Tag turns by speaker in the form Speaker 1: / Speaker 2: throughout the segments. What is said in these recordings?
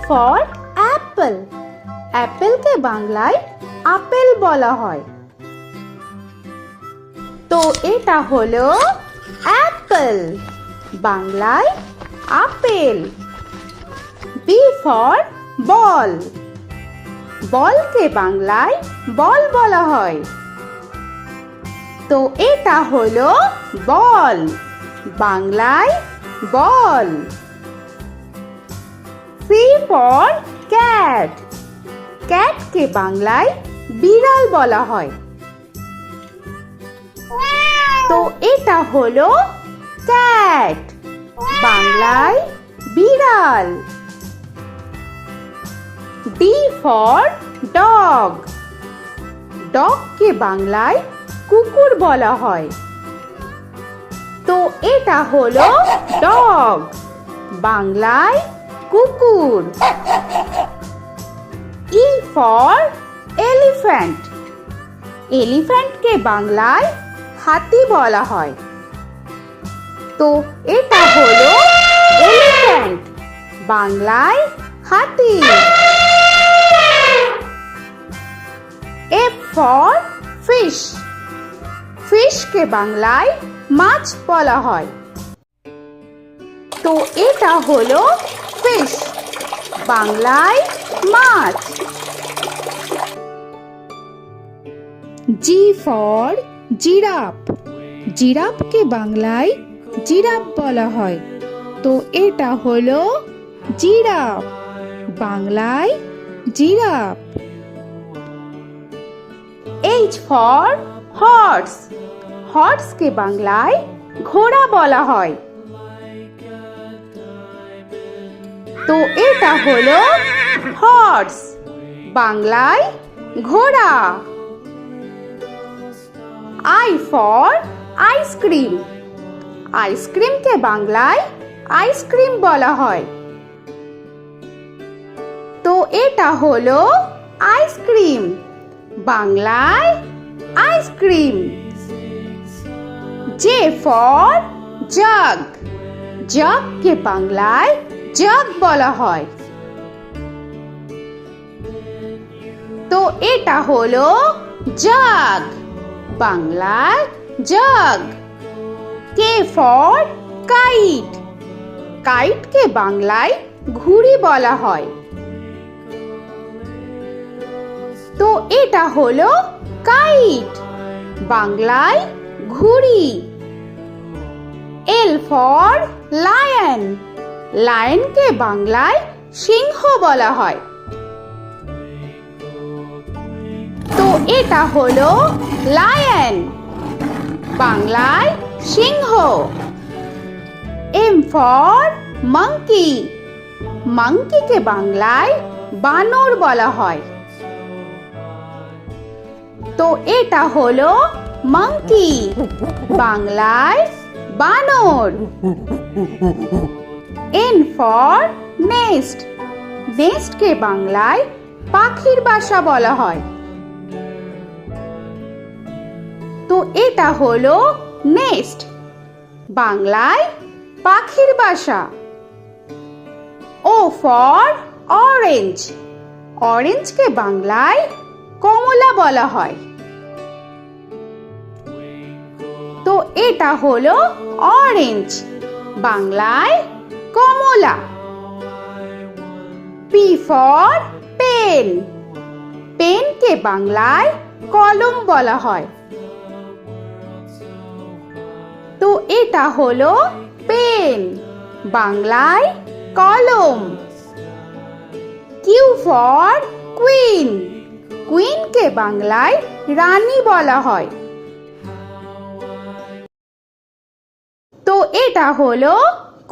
Speaker 1: For Apple. অ্যাপেলকে বাংলায় apple বলা হয়। তো এটা হলো অ্যাপল, বাংলায় আপেল। B for ball. বলকে বাংলায় বল বলা হয়। তো এটা হলো বল, বাংলায় বল। C for cat. ক্যাটকে বাংলায় বিড়াল বলা হয়। তো এটা হলো ক্যাট, বাংলায় বিড়াল। D for dog. ডগকে বাংলায় কুকুর বলা হয়। তো এটা হলো ডগ, বাংলায় কুকুর। E for elephant. এলিফ্যান্টকে বাংলায় হাতি বলা হয়। তো এটা হলো এলিফ্যান্ট, বাংলায় হাতি। F for fish. ফিশকে বাংলায় মাছ বলা হয়। তো এটা হলো ফিশ, বাংলায় মাছ। G for giraffe. জিরাফকে বাংলায় জিরাফ বলা হয়। তো এটা হলো জিরাফ, বাংলায় জিরাফ। H for horse. হর্সকে বাংলায় ঘোড়া বলা হয়। তো এটা হলো হর্স, বাংলায় ঘোড়া। I for ice cream. আইসক্রিমকে বাংলায় আইসক্রিম বলা হয়। তো এটা হলো আইসক্রিম, বাংলায় আইসক্রিম। J for jug. জাগকে বাংলায় জাগ বলা হয়। তো এটা হলো জাগ, বাংলায় জাগ। K for kite. কাইটকে বাংলায় ঘুড়ি বলা হয়। তো এটা হলো কাইট, বাংলায় ঘুড়ি। L for lion. লায়নকে বাংলায় সিংহ বলা হয়। তো এটা হলো লায়ন, বাংলায় সিংহ। M for monkey. মাঙ্কিকে বাংলায় বানর বলা হয়। তো এটা হলো মাঙ্কি, বাংলায় বানর। N for nest. নেস্টকে বাংলায় পাখির বাসা বলা হয়। তো এটা হলো নেস্ট, বাংলায় পাখির বাসা। O for orange. অরেঞ্জকে বাংলায় কমলা বলা হয়। তো এটা হলো অরেঞ্জ, বাংলায় কমলা। P for pen. পেনকে বাংলায় কলম বলা হয়। তো এটা হলো পেন, বাংলায় কলম। Q for queen. কুইনকে বাংলায় রানী বলা হয়। তো এটা হলো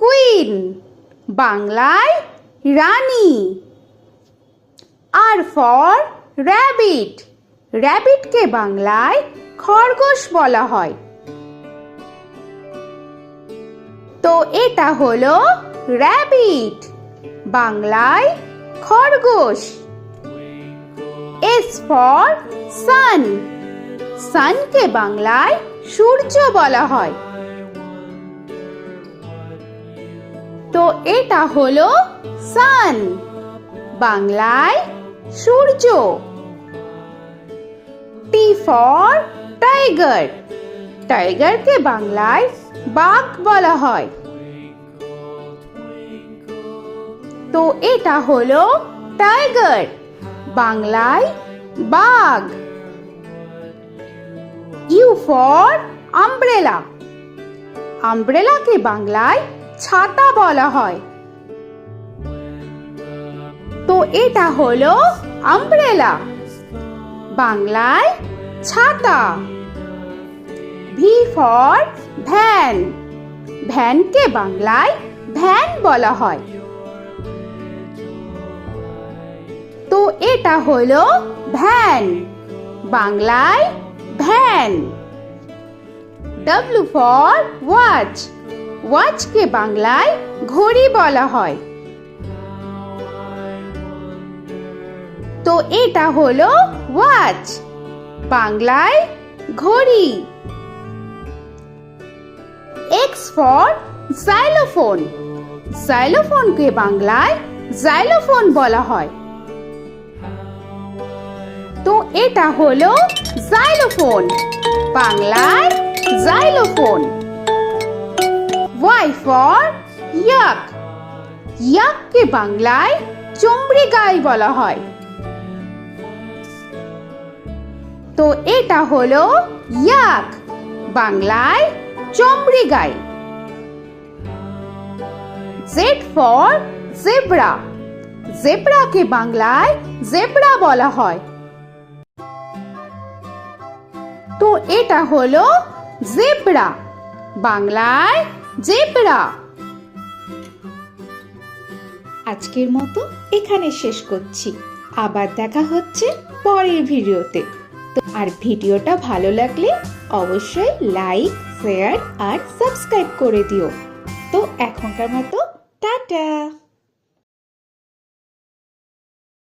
Speaker 1: কুইন, বাংলায় রানী। আর ফর র‍্যাবিট। র‍্যাবিটকে বাংলায় খরগোশ বলা হয়। তো এটা হলো র‍্যাবিট, বাংলায় খরগোশ। S for sun. সানকে বাংলায় সূর্য বলা হয়। তো এটা হলো সান, বাংলায় সূর্য। টি ফর টাইগার, টাইগারকে বাংলায় বাঘ বলা হয়। তো এটা হলো টাইগার, বাংলায় বাঘ। ইউ ফর আমব্রেলা, আমব্রেলাকে বাংলায় ছাতা বলা হয়। তো এটা হলো আমব্রেলা, বাংলায় ছাতা। ভি ফর ভ্যান, ভ্যানকে বাংলায় ভ্যান বলা হয়। তো এটা হলো ভ্যান, বাংলায় ভ্যান। ডব্লিউ ফর ওয়াচ, ওয়াচকে বাংলায় ঘড়ি বলা হয়। তো এটা হলো ওয়াচ, বাংলায় ঘড়ি। এক্স ফর জাইলোফোন, জাইলোফোনকে বাংলায় জাইলোফোন বলা হয়। তো এটা হলো জাইলোফোন, বাংলায় জাইলোফোন। ওয়াই ফর ইয়াক, ইয়াককে বাংলায় চমড়ি গাই বলা হয়। তো এটা হলো ইয়াক, বাংলায় চমড়ি গাই। জেড ফর জেব্রা, জেব্রাকে বাংলায় জেব্রা বলা হয়। তো এটা হলো জেব্রা, বাংলায় জেব্রা। আজকের মতো এখানে শেষ করছি, আবার দেখা হচ্ছে পরের ভিডিওতে। তো আর ভিডিওটা ভালো লাগলে অবশ্যই লাইক, শেয়ার আর সাবস্ক্রাইব করে দিও। তো এখনকার মতো টাটা।